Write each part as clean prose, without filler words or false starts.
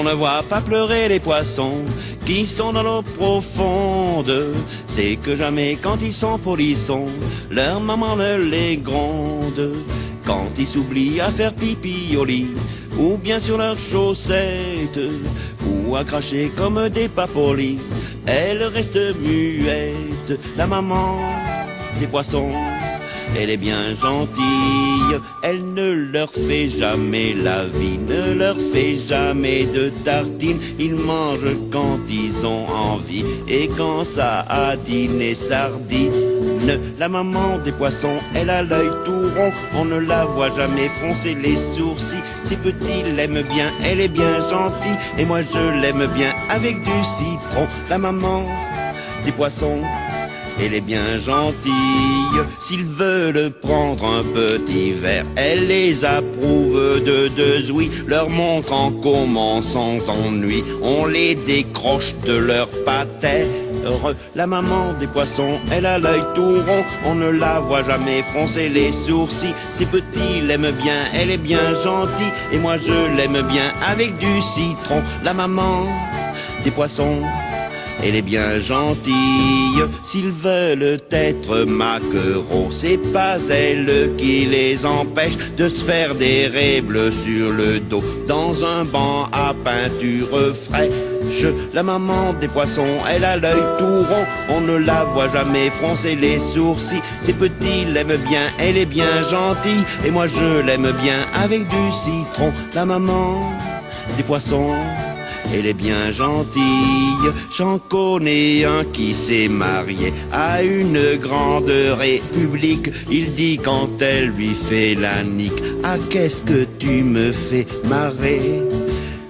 l'on ne voit pas pleurer les poissons qui sont dans l'eau profonde, c'est que jamais quand ils sont polissons, leur maman ne les gronde. Quand ils s'oublient à faire pipi au lit, ou bien sur leurs chaussettes, ou à cracher comme des papolis, elle reste muette, la maman des poissons. Elle est bien gentille, elle ne leur fait jamais la vie, ne leur fait jamais de tartines. Ils mangent quand ils ont envie, et quand ça a dîné sardines. La maman des poissons, elle a l'œil tout rond, on ne la voit jamais froncer les sourcils. Ses petits l'aiment bien, elle est bien gentille, et moi je l'aime bien avec du citron. La maman des poissons, elle est bien gentille. S'ils veulent prendre un petit verre, elle les approuve de deux ouïes, leur montrant comment sans ennui on les décroche de leur patère. La maman des poissons, elle a l'œil tout rond, on ne la voit jamais froncer les sourcils. Ses petits l'aiment bien, elle est bien gentille, et moi je l'aime bien avec du citron. La maman des poissons, elle est bien gentille. S'ils veulent être maquereaux, c'est pas elle qui les empêche de se faire des raies bleues sur le dos dans un banc à peinture fraîche. La maman des poissons, elle a l'œil tout rond, on ne la voit jamais froncer les sourcils. Ses petits l'aiment bien, elle est bien gentille, et moi je l'aime bien avec du citron. La maman des poissons, elle est bien gentille. J'en connais un qui s'est marié à une grande république. Il dit quand elle lui fait la nique: ah, qu'est-ce que tu me fais marrer.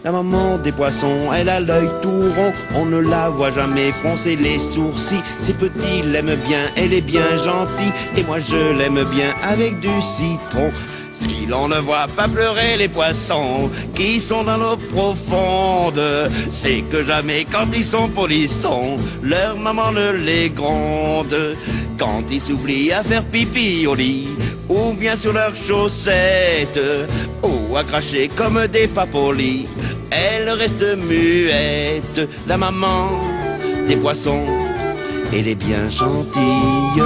La maman des poissons, elle a l'œil tout rond, on ne la voit jamais froncer les sourcils. Ses petits l'aiment bien, elle est bien gentille, et moi je l'aime bien avec du citron. Si l'on ne voit pas pleurer les poissons qui sont dans l'eau profonde, c'est que jamais quand ils sont polissons, leur maman ne les gronde. Quand ils s'oublient à faire pipi au lit, ou bien sur leurs chaussettes, ou à cracher comme des papolis, elle reste muette, la maman des poissons, elle est bien gentille.